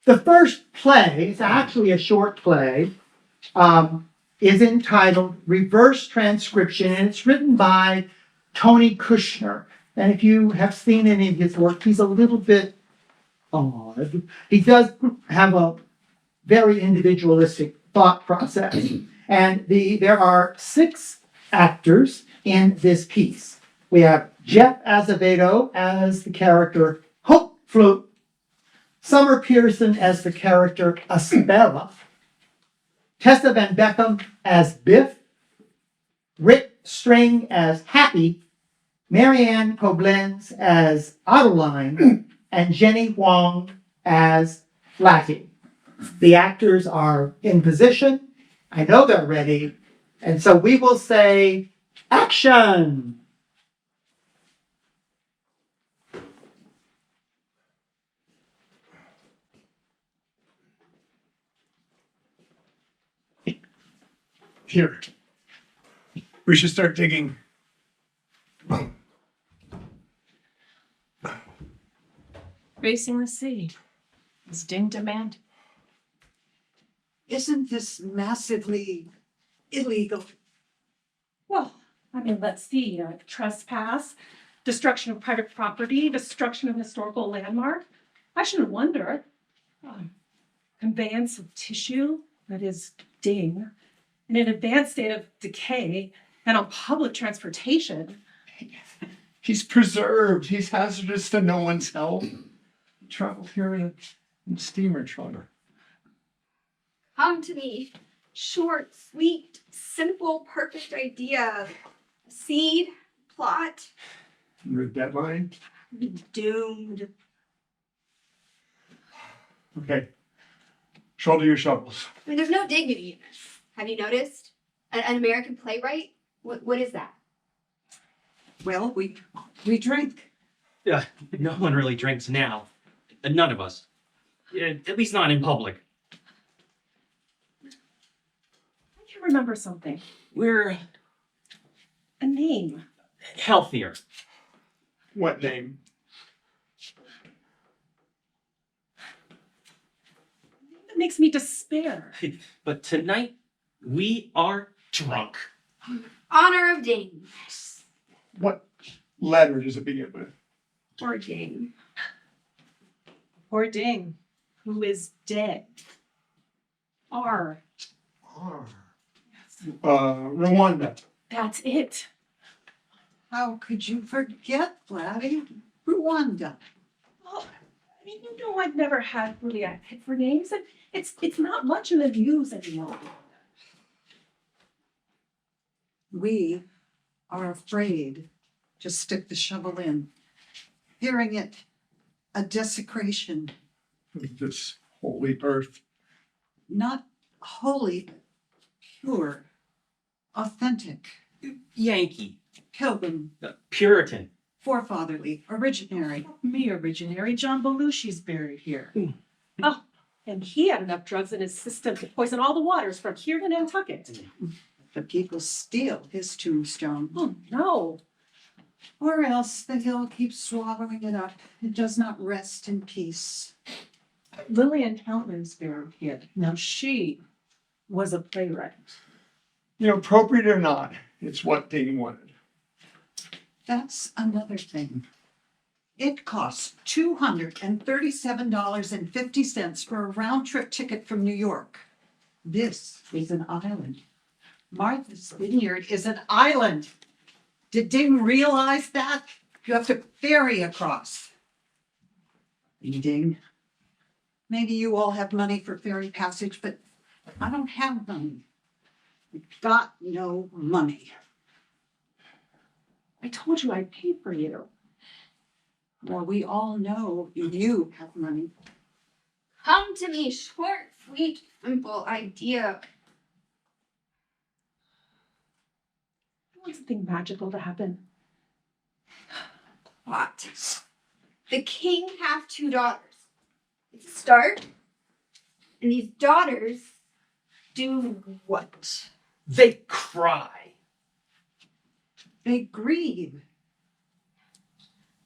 The first play, it's actually a short play, is entitled Reverse Transcription, and it's written by Tony Kushner. And if you have seen any of his work, he's a little bit odd. He does have a very individualistic thought process. And there are 6 actors in this piece. We have Jeff Azevedo as the character Hope Flute, Summer Pearson as the character Asbella, Tessa Van Beckham as Biff, Rick String as Happy, Marianne Koblenz as Adeline, and Jenny Huang as Lackey. The actors are in position. I know they're ready. And so we will say, action! Here. We should start digging. Racing the sea. Is Ding demand? Isn't this massively illegal? Well, I mean, let's see. Trespass, destruction of private property, destruction of historical landmark. I shouldn't wonder. Conveyance of tissue, that is Ding, in an advanced state of decay and on public transportation. He's preserved. He's hazardous to no one's health. Travel here in steamer trailer. Come to me. Short, sweet, simple, perfect idea. Seed, plot. The deadline. Doomed. Okay. Shoulder your shovels. I mean, there's no dignity in this. Have you noticed? An American playwright? What is that? Well, we drink. No one really drinks now. None of us. At least not in public. I can remember something. We're A name. healthier. What name? That makes me despair. But tonight, we are drunk. Honor of Ding. What letter does it begin with? Or Ding. Poor Ding, who is dead. R. R. Rwanda. That's it. How could you forget, Vladdy? Rwanda. Well, I mean, you know, I've never had really a hit for names, and it's not much in the news anymore. We are afraid to stick the shovel in. Hearing it, a desecration, Of this holy earth. not holy, but pure, authentic, Yankee. pilgrim, Puritan. forefatherly, originary. Me, originary John Belushi's buried here. Oh, and he had enough drugs in his system to poison all the waters from here to Nantucket. The people steal his tombstone, Oh, no. or else the hill keeps swallowing it up. It does not rest in peace. Lillian Hellman's buried here. Now, she was a playwright. You know, appropriate or not, it's what Ding wanted. That's another thing. It costs $237.50 for a round-trip ticket from New York. This is an island. Martha's Vineyard is an island. Did Ding realize that? You have to ferry across. Ding. Maybe you all have money for ferry passage, but I don't have money. I've got no money. I told you I'd pay for you. Well, we all know you have money. Come to me. Short, sweet, simple idea. I want something magical to happen. What? The king have 2 daughters. It's a start. And these daughters do what? They cry. They grieve.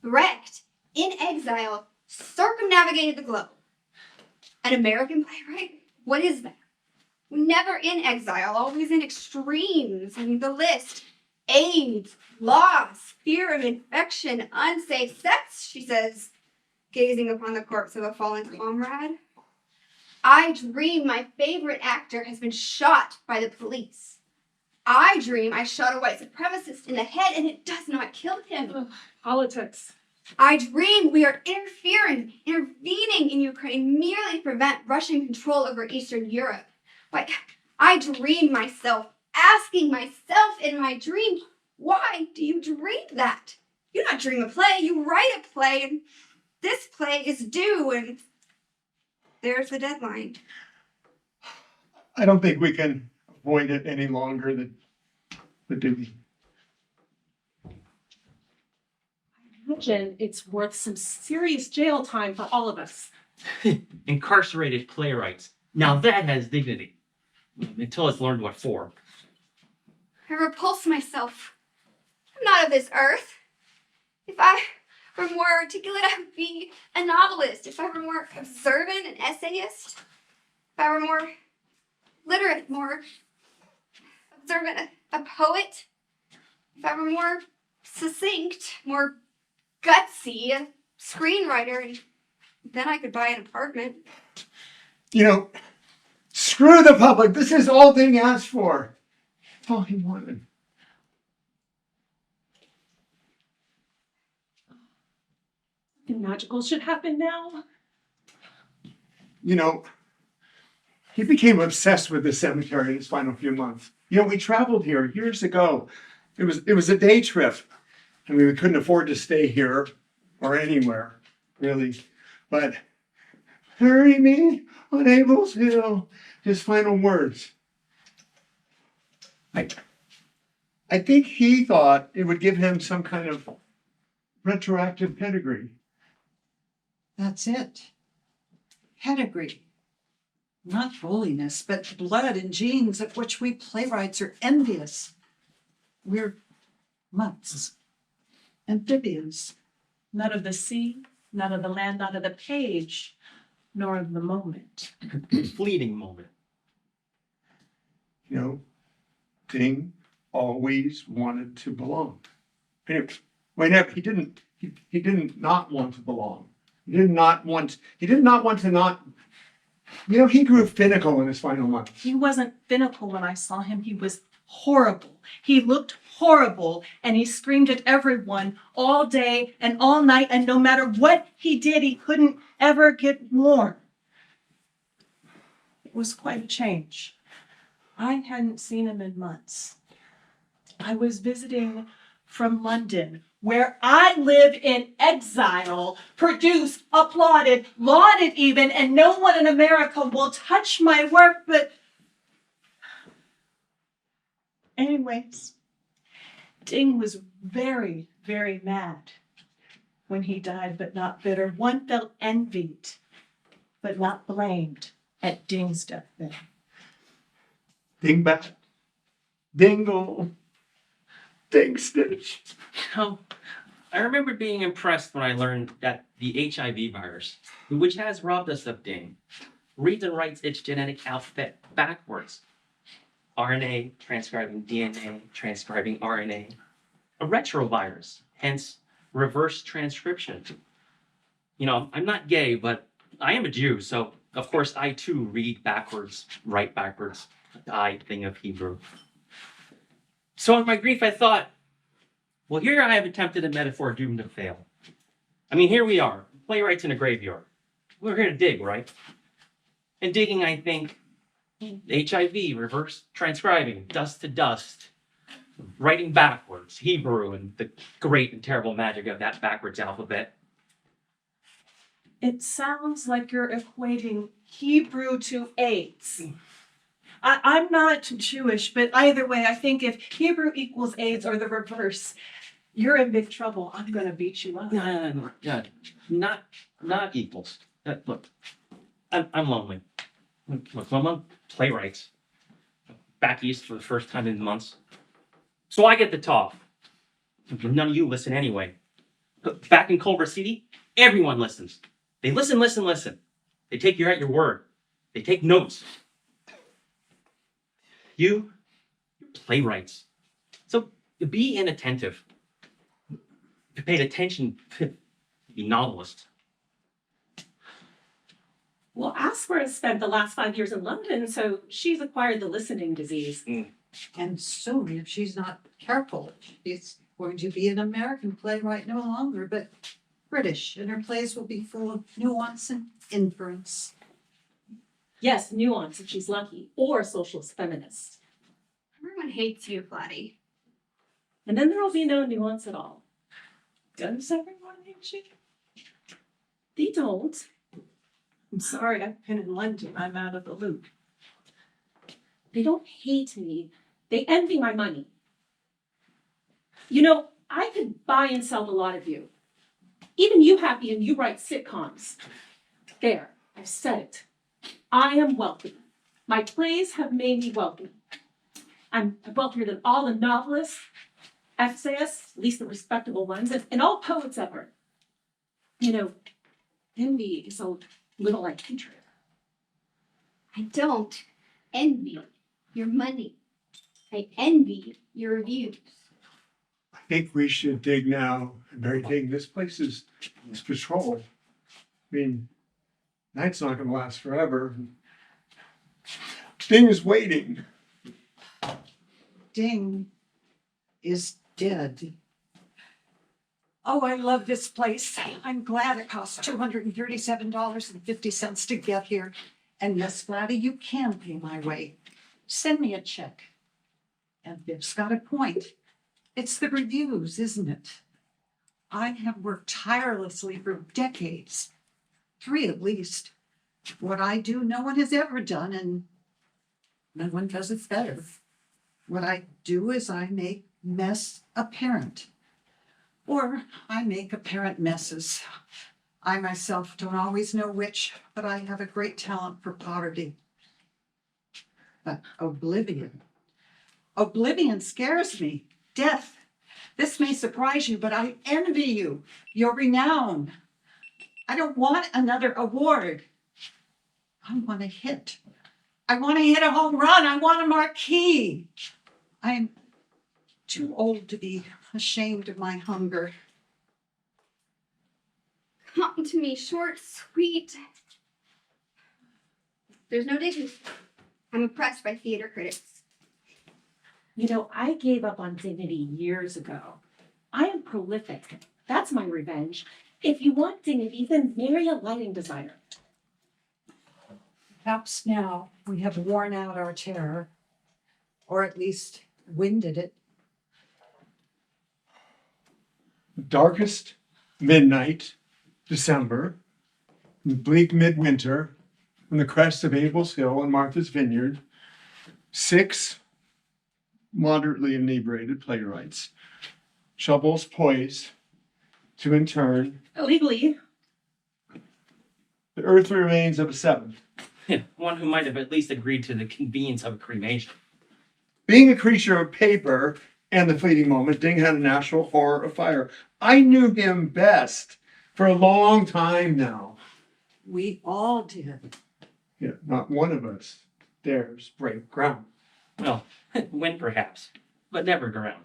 Wrecked, in exile, circumnavigated the globe. An American playwright? What is that? Never in exile, always in extremes. I mean, the list. AIDS, loss, fear of infection, unsafe sex, she says, gazing upon the corpse of a fallen comrade. I dream my favorite actor has been shot by the police. I dream I shot a white supremacist in the head and it does not kill him. Ugh, politics. I dream we are intervening in Ukraine merely to prevent Russian control over Eastern Europe. Like, I dream myself asking myself in my dream, why do you dream that? You not dream a play, you write a play, and this play is due, and there's the deadline. I don't think we can avoid it any longer than do we? Imagine it's worth some serious jail time for all of us. Incarcerated playwrights. Now that has dignity. Until it's learned what for. I repulse myself. I'm not of this earth. If I were more articulate, I would be a novelist. If I were more observant, an essayist. If I were more literate, more observant, a poet. If I were more succinct, more gutsy, a screenwriter, and then I could buy an apartment. You know, screw the public. This is all Ding asked for. It's all he wanted. The magical should happen now. You know, he became obsessed with the cemetery in his final few months. You know, we traveled here years ago. It was a day trip. I mean, we couldn't afford to stay here or anywhere, really. But bury me on Abel's Hill, his final words. I think he thought it would give him some kind of retroactive pedigree. That's it. Pedigree. Not holiness, but blood and genes of which we playwrights are envious. We're mutts, amphibians. Not of the sea, not of the land, not of the page, nor of the moment. Fleeting moment. You know, Ding always wanted to belong. Anyway, he didn't not want to belong. He did not want to not, you know, he grew finical in his final months. He wasn't finical when I saw him. He was horrible. He looked horrible, and he screamed at everyone all day and all night, and no matter what he did, he couldn't ever get warm. It was quite a change. I hadn't seen him in months. I was visiting from London, where I live in exile, produced, applauded, lauded even, and no one in America will touch my work, but anyways, Ding was very, very mad when he died, but not bitter. One felt envied, but not blamed at Ding's deathbed. Dingbat, Dingle, Ding Stitch. Oh, I remember being impressed when I learned that the HIV virus, which has robbed us of Ding, reads and writes its genetic alphabet backwards. RNA transcribing DNA, transcribing RNA. A retrovirus, hence reverse transcription. You know, I'm not gay, but I am a Jew, so of course I too read backwards, write backwards, the I thing of Hebrew. So in my grief I thought, well, here I have attempted a metaphor doomed to fail. I mean, here we are, playwrights in a graveyard. We're here to dig, right? And digging, I think, HIV, reverse transcribing, dust to dust, writing backwards, Hebrew, and the great and terrible magic of that backwards alphabet. It sounds like you're equating Hebrew to AIDS. I'm not Jewish, but either way, I think if Hebrew equals AIDS or the reverse, you're in big trouble. I'm going to beat you up. No, not equals. Look, I'm lonely. Look, I'm on playwrights. Back east for the first time in months. So I get to talk. None of you listen anyway. But back in Culver City, everyone listens. They listen. They take you at your word. They take notes. You're playwrights. So be inattentive. If you paid attention, you'd be novelists. Well, Aspera spent the last 5 years in London, so she's acquired the listening disease. And soon, if she's not careful, she's going to be an American playwright no longer, but British, and her plays will be full of nuance and inference. Yes, nuance if she's lucky, or socialist feminist. Everyone hates you, Flatty. And then there will be no nuance at all. Does everyone hate you? They don't. I'm sorry, I've been in London. I'm out of the loop. They don't hate me. They envy my money. You know, I could buy and sell a lot of you. Even you, Happy, and you write sitcoms. There, I've said it. I am wealthy. My plays have made me wealthy. I'm wealthier than all the novelists, essayists, at least the respectable ones, and all poets ever. You know, envy is a little like hatred. I don't envy your money. I envy your reviews. I think we should dig now. And everything, this place is patrolled. I mean, night's not gonna last forever. Ding is waiting. Ding is dead. Oh, I love this place. I'm glad it cost $237.50 to get here. And yes, Flatty, you can pay my way. Send me a check. And Viv's got a point. It's the reviews, isn't it? I have worked tirelessly for decades, 3 at least. What I do, no one has ever done, and no one does it better. What I do is I make mess apparent. Or I make apparent messes. I myself don't always know which, but I have a great talent for poverty. But oblivion. Oblivion scares me. Death. This may surprise you, but I envy you, your renown. I don't want another award. I want a hit. I want to hit a home run. I want a marquee. I'm too old to be ashamed of my hunger. Come to me, short, sweet. There's no digging. I'm oppressed by theater critics. You know, I gave up on dignity years ago. I am prolific. That's my revenge. If you want dignity, then marry a lighting designer. Perhaps now we have worn out our terror, or at least winded it. Darkest midnight, December, bleak midwinter, on the crest of Abel's Hill and Martha's Vineyard, 6 moderately inebriated playwrights, shovels poised to in turn Illegally. the earthly remains of a 7th. One who might have at least agreed to the convenience of a cremation. Being a creature of paper and the fleeting moment, Ding had a natural horror of fire. I knew him best for a long time now. We all did. Yet not one of us dares break ground. Well, win perhaps, but never ground.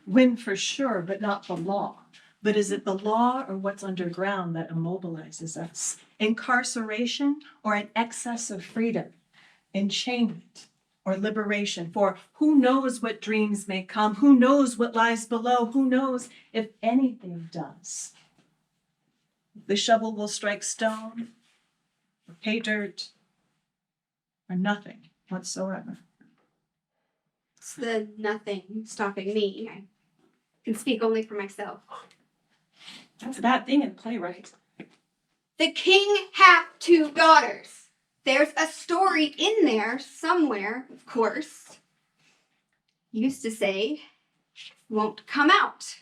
Win for sure, but not the law. But is it the law or what's underground that immobilizes us? Incarceration or an excess of freedom? Enchainment or liberation? For who knows what dreams may come? Who knows what lies below? Who knows if anything does? The shovel will strike stone or pay dirt or nothing whatsoever. It's the nothing stopping me. I can speak only for myself. That's a bad thing in playwright. The king had 2 daughters. There's a story in there somewhere, of course. Used to say, won't come out.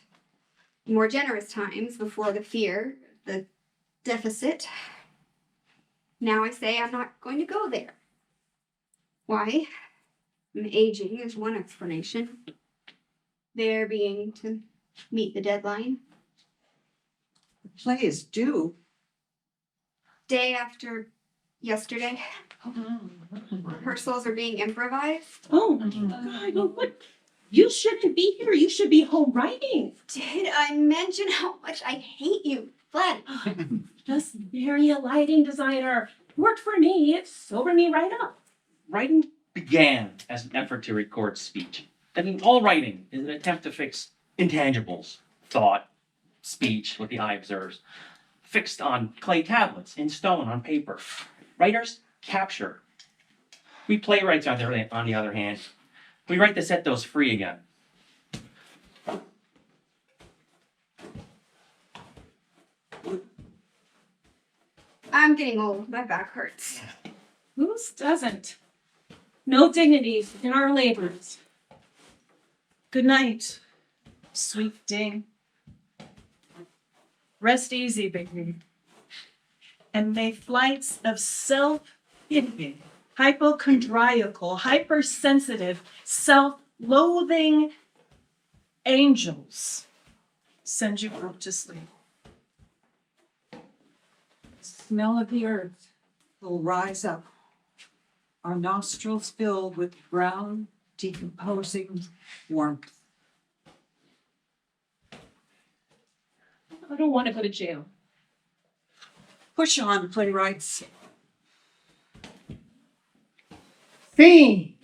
More generous times before the fear, the deficit. Now I say I'm not going to go there. Why? I'm aging is one explanation. There being to meet the deadline. The play is due. Day after yesterday. Rehearsals are being improvised. Oh, God, well, what? You shouldn't be here. You should be home writing. Did I mention how much I hate you, Vlad? Just marry a lighting designer. Worked for me. It sobered me right up. Writing began as an effort to record speech. I mean, all writing is an attempt to fix intangibles, thought, speech, what the eye observes, fixed on clay tablets, in stone, on paper. Writers capture. We playwrights, on the other hand, we write to set those free again. I'm getting old. My back hurts. Whose doesn't? No dignity in our labors. Good night, sweet Ding. Rest easy, baby. And may flights of self-pitying, hypochondriacal, hypersensitive, self-loathing angels send you up to sleep. Smell of the earth will rise up. Our nostrils filled with brown, decomposing warmth. I don't want to go to jail. Push on, playwrights. Scene.